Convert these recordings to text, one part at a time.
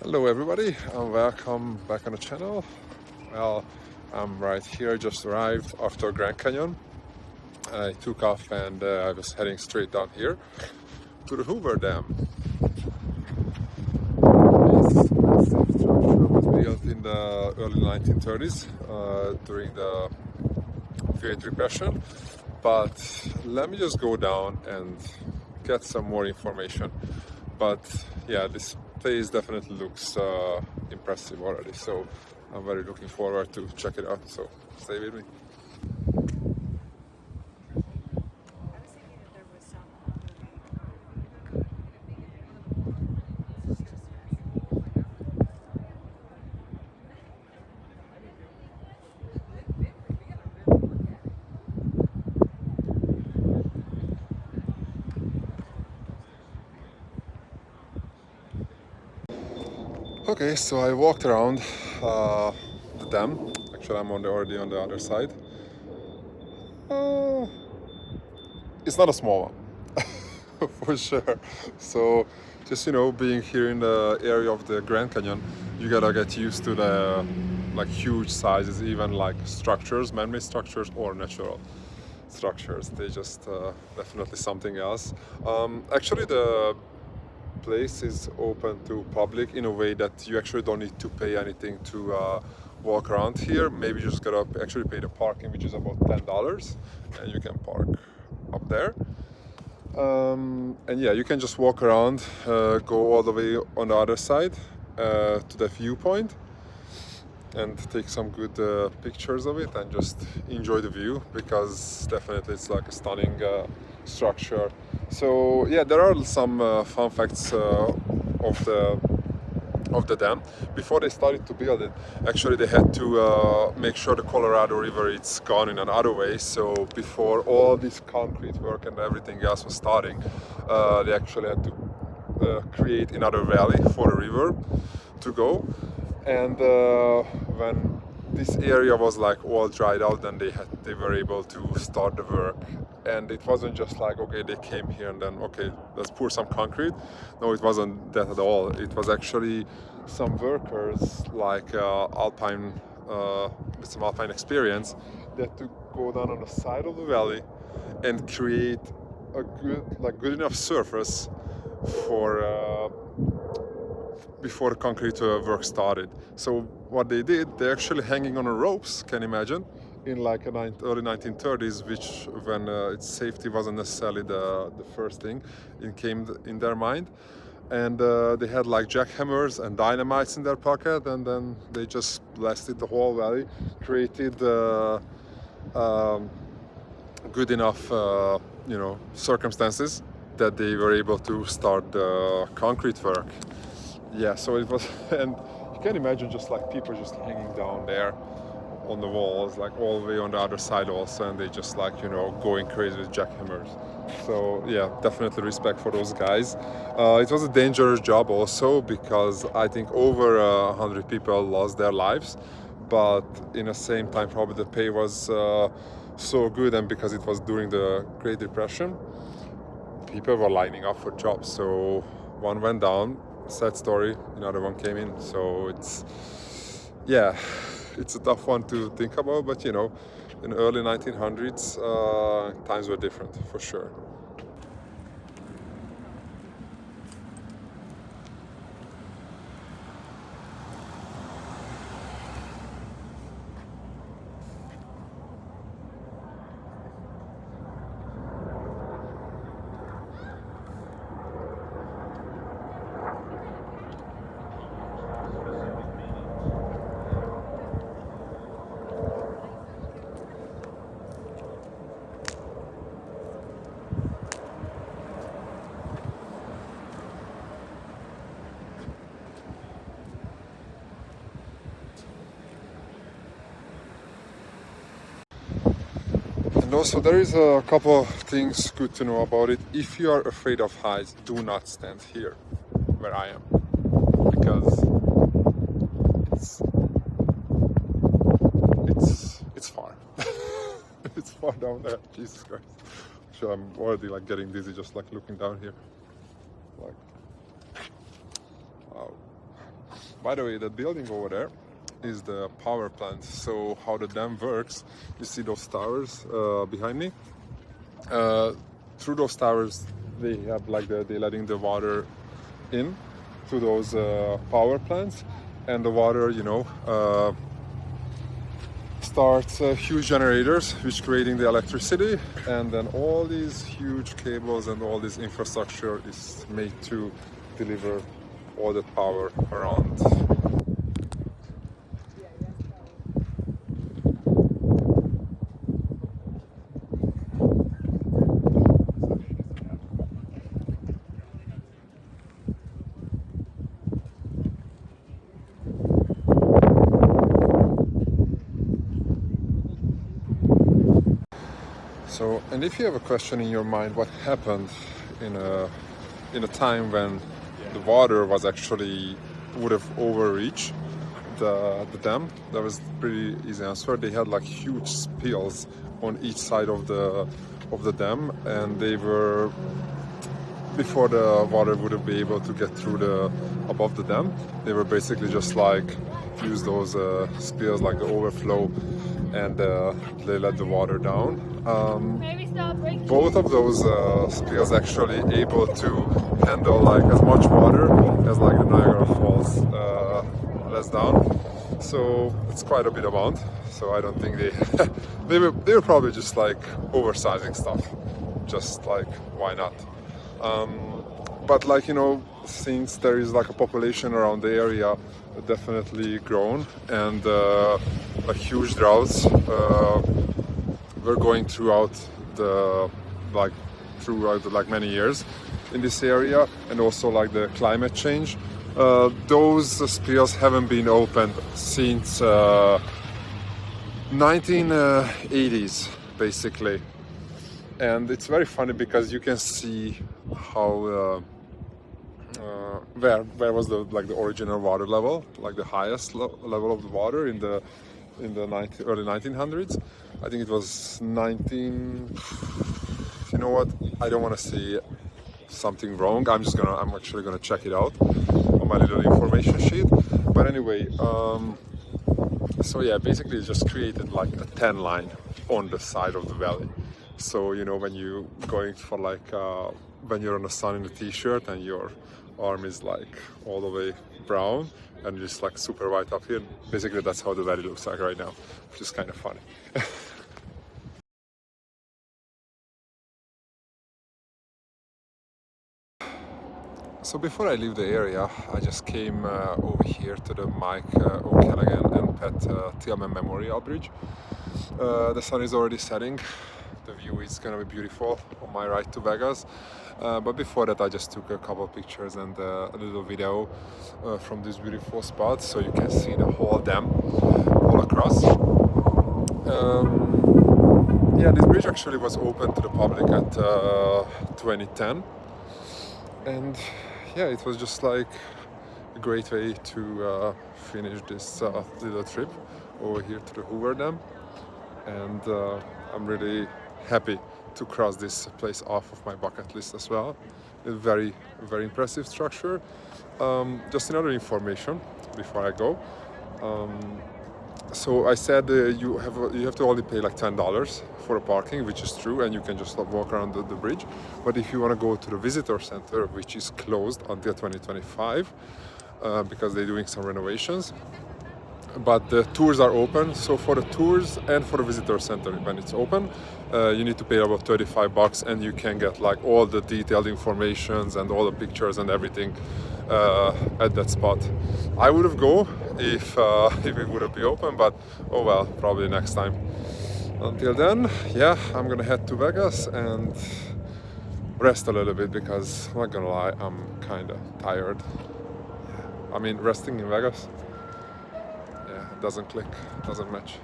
Hello everybody and welcome back on the channel. Well, I'm right here, just arrived after Grand Canyon. I took off and I was heading straight down here to the Hoover Dam. This massive structure was built in the early 1930s during the Great Depression. But let me just go down and get some more information. But yeah, this place definitely looks impressive already, so I'm very looking forward to check it out, so stay with me. Okay, so I walked around the dam. Actually, I'm already on the other side. It's not a small one, for sure. So, just being here in the area of the Grand Canyon, you gotta get used to the huge sizes, even like structures, man-made structures or natural structures. They just definitely something else. Actually, the place is open to public in a way that you actually don't need to pay anything to walk around here. Maybe you just gotta actually pay the parking, which is about $10, and you can park up there. And yeah, you can just walk around, go all the way on the other side to the viewpoint and take some good pictures of it and just enjoy the view, because definitely it's like a stunning structure. So yeah, there are some fun facts of the dam. Before they started to build it, actually they had to make sure the Colorado River is gone in another way. So before all this concrete work and everything else was starting, they actually had to create another valley for the river to go. And when this area was like all dried out, then they were able to start the work. And it wasn't just like, okay, they came here and then, okay, let's pour some concrete. No, it wasn't that at all. It was actually some workers like with some alpine experience, that had to go down on the side of the valley and create a good enough surface for before the concrete work started. So what they did, they're actually hanging on the ropes, can you imagine, in like early 1930s, which when its safety wasn't necessarily the first thing it came in their mind. And they had like jackhammers and dynamites in their pocket, and then they just blasted the whole valley, created good enough circumstances that they were able to start the concrete work. Yeah, so it was, and you can imagine just like people just hanging down there on the walls, like all the way on the other side also, and they just going crazy with jackhammers. So yeah, definitely respect for those guys. It was a dangerous job also, because I think over 100 people lost their lives, but in the same time probably the pay was so good, and because it was during the Great Depression, people were lining up for jobs. So one went down, sad story, another one came in. So it's a tough one to think about, but in the early 1900s times were different for sure. And also there is a couple of things good to know about it. If you are afraid of heights, do not stand here where I am, because it's far. It's far down there. Jesus Christ. So I'm already getting dizzy just looking down here. Wow. By the way, that building over there is the power plant. So how the dam works, you see those towers behind me? Through those towers, they have like they're letting the water in to those power plants, and the water, starts huge generators which creating the electricity, and then all these huge cables and all this infrastructure is made to deliver all the power around. So, and if you have a question in your mind, what happened in a time when the water was actually would have overreached the dam, that was pretty easy answer. They had like huge spills on each side of the dam, and they were, before the water would have been able to get through above the dam, they were basically just like use those spills, like the overflow, and they let the water down. Both of those spills actually able to handle like as much water as like the Niagara Falls lets down. So it's quite a bit amount. So I don't think they were probably just like oversizing stuff. Just like, why not? But like, since there is like a population around the area, definitely grown, and like huge droughts were going throughout many years in this area, and also like the climate change. Those spills haven't been opened since 1980s basically, and it's very funny because you can see how where was the original water level, like the highest level of the water in the early 1900s. I think it was 19. You know what? I don't want to say something wrong. I'm actually gonna check it out on my little information sheet. But anyway, so yeah, basically it just created like a tan line on the side of the valley. So when you going for like when you're on the sun in a t-shirt and your arm is like all the way brown and just like super white up here, basically that's how the valley looks like right now, which is kind of funny. So before I leave the area, I just came over here to the Mike O'Callaghan and Pat Tillman Memorial Bridge. The sun is already setting. The view is gonna be beautiful on my ride to Vegas. But before that, I just took a couple of pictures and a little video from this beautiful spot, so you can see the whole dam all across. Yeah, this bridge actually was open to the public at 2010, and yeah, it was just like a great way to finish this little trip over here to the Hoover Dam, and I'm really happy to cross this place off of my bucket list as well. A very, very impressive structure. Just another information before I go. So I said you have to only pay like $10 for a parking, which is true, and you can just walk around the bridge. But if you want to go to the visitor center, which is closed until 2025 because they're doing some renovations, but the tours are open. So for the tours and for the visitor center, when it's open, you need to pay about $35, and you can get like all the detailed informations and all the pictures and everything at that spot. I would have go if it would have been open, but oh well, probably next time. Until then, yeah, I'm gonna head to Vegas and rest a little bit, because I'm not gonna lie, I'm kind of tired. I mean, resting in Vegas, yeah, it doesn't click, doesn't match.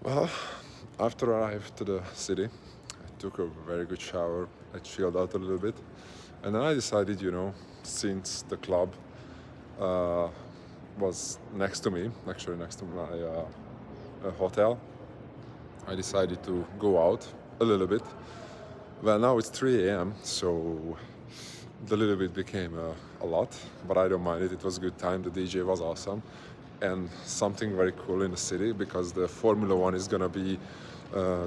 Well, after I arrived to the city, I took a very good shower, I chilled out a little bit, and then I decided, since the club uh, was next to me, actually next to my hotel, I decided to go out a little bit. Well, now it's 3 a.m., so the little bit became a lot, but I don't mind it. It was a good time. The DJ was awesome, and something very cool in the city because the Formula One is gonna be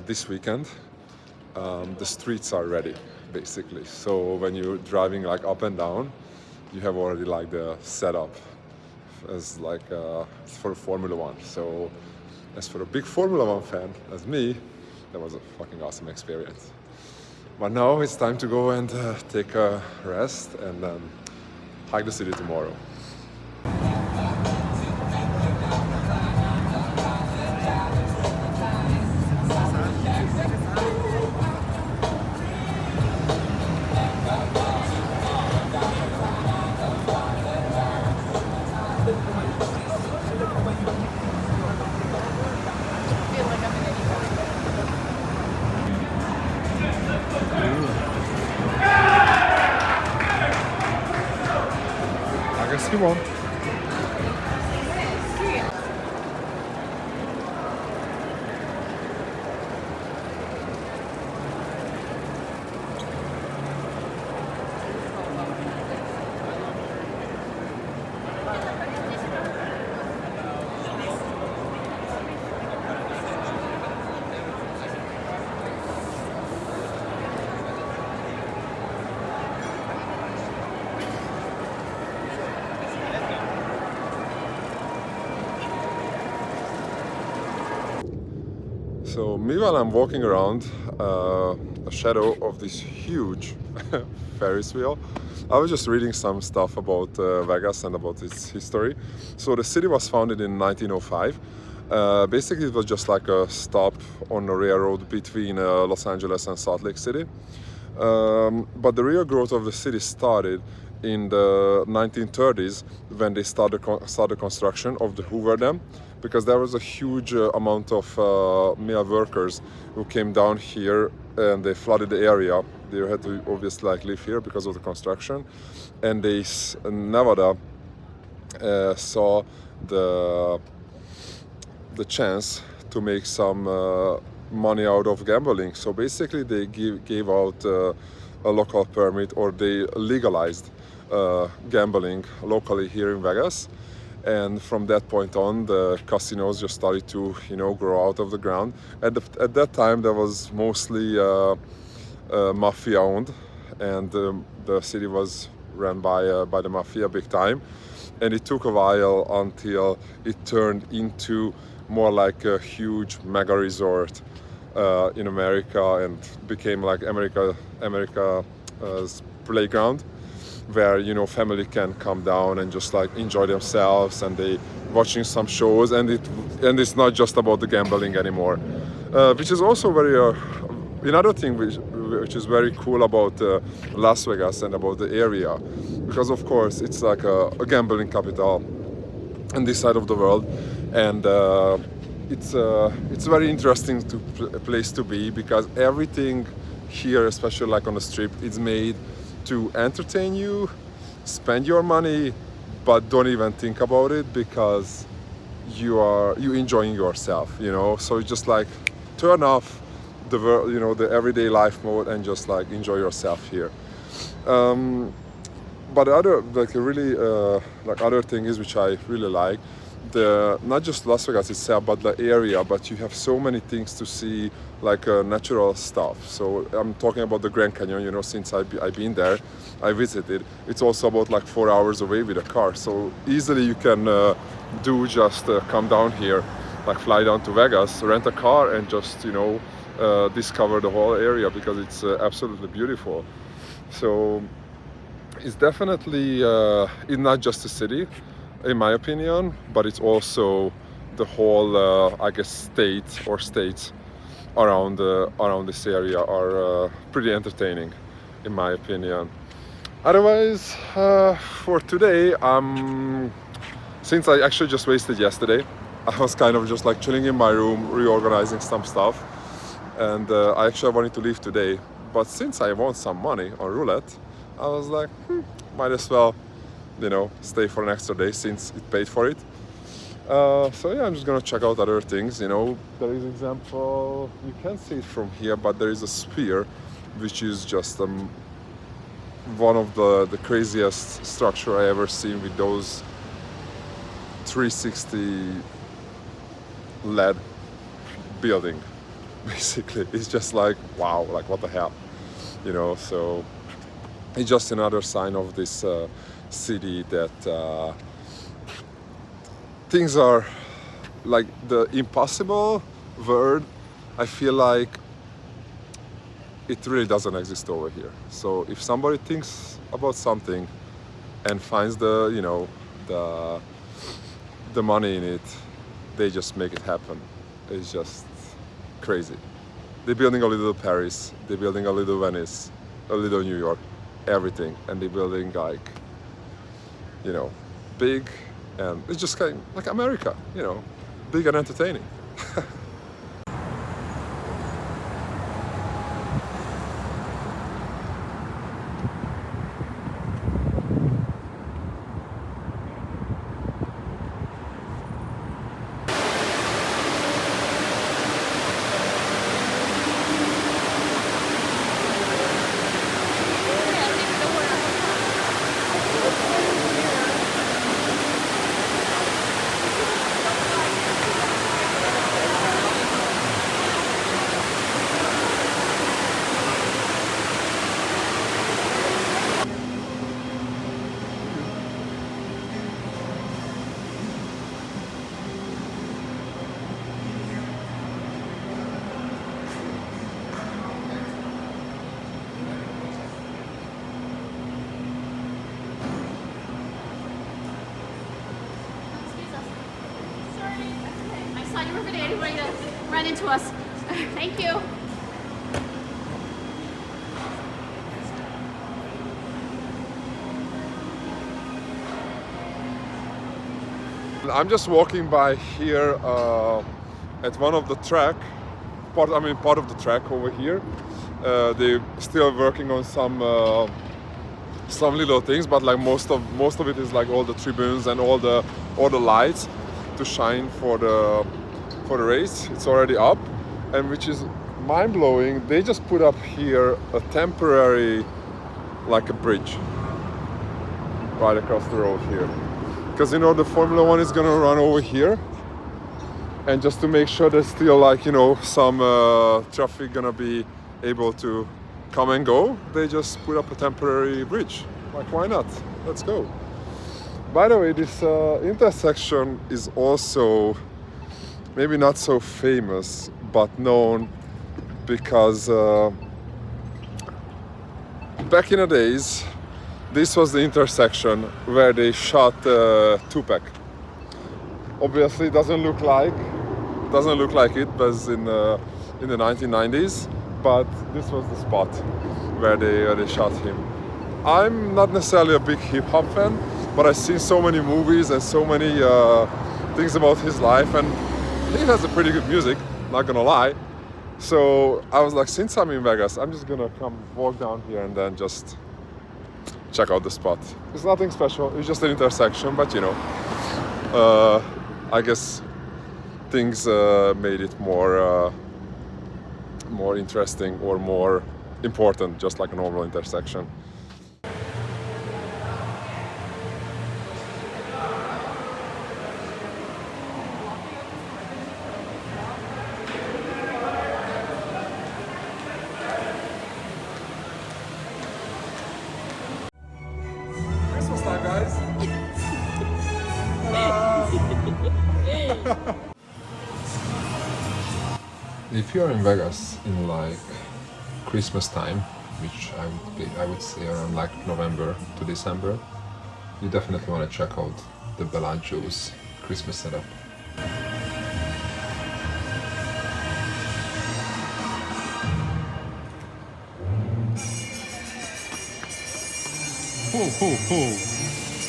this weekend. The streets are ready, basically. So when you're driving like up and down, you have already like the setup as like for Formula One. So as for a big Formula One fan, as me, that was a fucking awesome experience. But now it's time to go and take a rest and then hike the city tomorrow. I guess you won. So meanwhile I'm walking around the shadow of this huge Ferris wheel, I was just reading some stuff about Vegas and about its history. So the city was founded in 1905. Basically it was just like a stop on the railroad between Los Angeles and Salt Lake City. But the real growth of the city started in the 1930s when they started construction of the Hoover Dam, because there was a huge amount of male workers who came down here and they flooded the area. They had to obviously like live here because of the construction, and Nevada saw the chance to make some money out of gambling. So basically they gave out a local permit, or they legalized gambling locally here in Vegas. And from that point on, the casinos just started to, grow out of the ground. At that time, there was mostly mafia owned, and the city was run by the mafia big time. And it took a while until it turned into more like a huge mega resort in America, and became like America's playground, where family can come down and just like enjoy themselves, and they watching some shows, and it's not just about the gambling anymore, which is also very another thing which is very cool about Las Vegas and about the area, because of course it's like a gambling capital on this side of the world, and it's a very interesting place to be, because everything here, especially like on the strip, is made to entertain you, spend your money, but don't even think about it, because you enjoying yourself, So you just like turn off the the everyday life mode and just like enjoy yourself here. But the other other thing is, which I really like, not just Las Vegas itself, but the area. But you have so many things to see, like natural stuff. So I'm talking about the Grand Canyon. Since I've been there, I visited. It's also about like 4 hours away with a car. So easily you can come down here, like fly down to Vegas, rent a car, and just discover the whole area, because it's absolutely beautiful. So it's definitely it's not just a city, in my opinion, but it's also the whole, states around this area are pretty entertaining, in my opinion. Otherwise, for today, since I actually just wasted yesterday, I was kind of just like chilling in my room, reorganizing some stuff, and I actually wanted to leave today. But since I won some money on roulette, I was like, might as well, stay for an extra day since it paid for it. So yeah, I'm just gonna check out other things. There is example, you can't see it from here, but there is a sphere, which is just one of the craziest structure I ever seen with those 360 LED building. Basically, it's just like wow, like what the hell, So it's just another sign of this city that. Things are like the impossible word. I feel like it really doesn't exist over here. So if somebody thinks about something and finds the money in it, they just make it happen. It's just crazy. They're building a little Paris, they're building a little Venice, a little New York, everything, and they're building like big. And it's just kind of like America, big and entertaining. Anybody to run into us. Thank you. I'm just walking by here at one of the part of the track over here. They're still working on some little things, but like most of it is like all the tribunes and all the lights to shine for the race. It's already up, and which is mind-blowing. They just put up here a temporary, like a bridge, right across the road here. Because the Formula One is gonna run over here, and just to make sure there's still like some traffic gonna be able to come and go, they just put up a temporary bridge. Like, why not? Let's go. By the way, this intersection is also maybe not so famous, but known because back in the days, this was the intersection where they shot Tupac. Obviously, it doesn't look like it was in the 1990s, but this was the spot where they shot him. I'm not necessarily a big hip hop fan, but I've seen so many movies and so many things about his life, and he has a pretty good music, not gonna lie. So I was like, since I'm in Vegas, I'm just gonna come walk down here and then just check out the spot. It's nothing special, it's just an intersection, but I guess things made it more interesting or more important, just like a normal intersection. Christmas time, guys! If you're in Vegas in like Christmas time, which I would say around like November to December, you definitely want to check out the Bellagio's Christmas setup. Ho ho ho!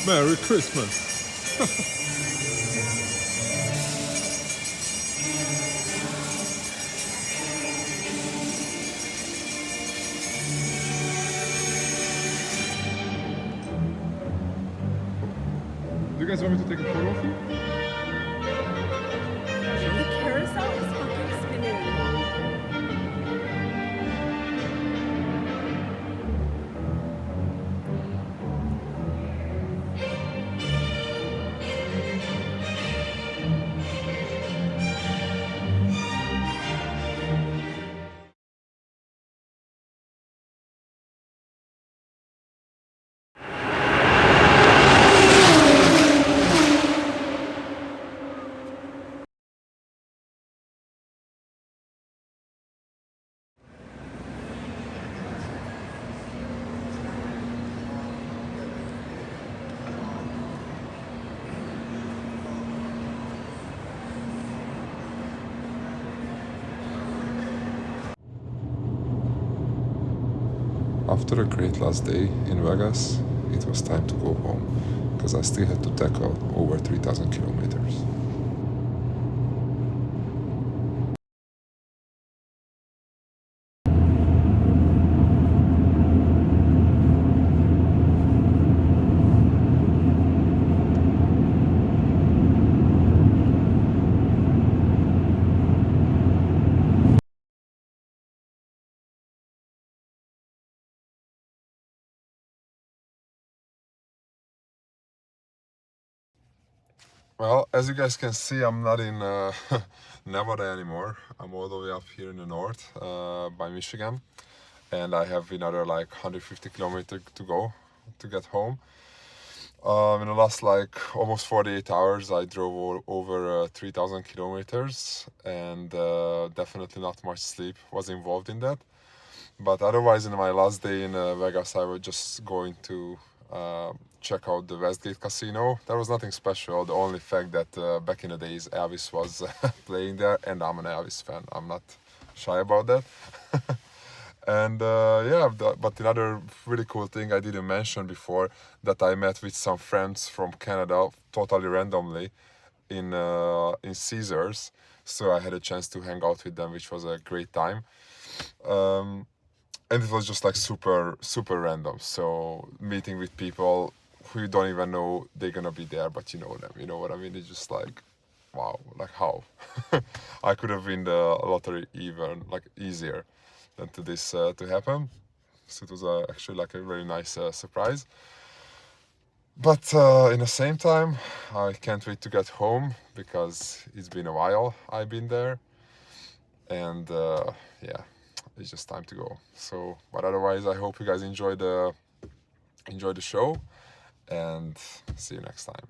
Merry Christmas! guys want me to take a photo of you? The carousel is fucking spinning. After a great last day in Vegas, it was time to go home because I still had to tackle over 3,000 kilometers. Well, as you guys can see, I'm not in Nevada anymore. I'm all the way up here in the north by Michigan, and I have another like 150 kilometers to go to get home. In the last like almost 48 hours, I drove over 3,000 kilometers, and definitely not much sleep was involved in that. But otherwise, in my last day in Vegas, I was just going to check out the Westgate Casino. There was nothing special. The only fact that back in the days, Elvis was playing there, and I'm an Elvis fan. I'm not shy about that. And yeah, but another really cool thing I didn't mention before, that I met with some friends from Canada totally randomly in Caesars. So I had a chance to hang out with them, which was a great time. And it was just like super random. So meeting with people who you don't even know they're gonna be there, but you know them. You know what I mean? It's just like, wow, like how I could have win the lottery even like easier than to this to happen. So it was actually like a very nice surprise. But in the same time, I can't wait to get home because it's been a while I've been there, and yeah, it's just time to go. So, but otherwise, I hope you guys enjoy the show, and see you next time.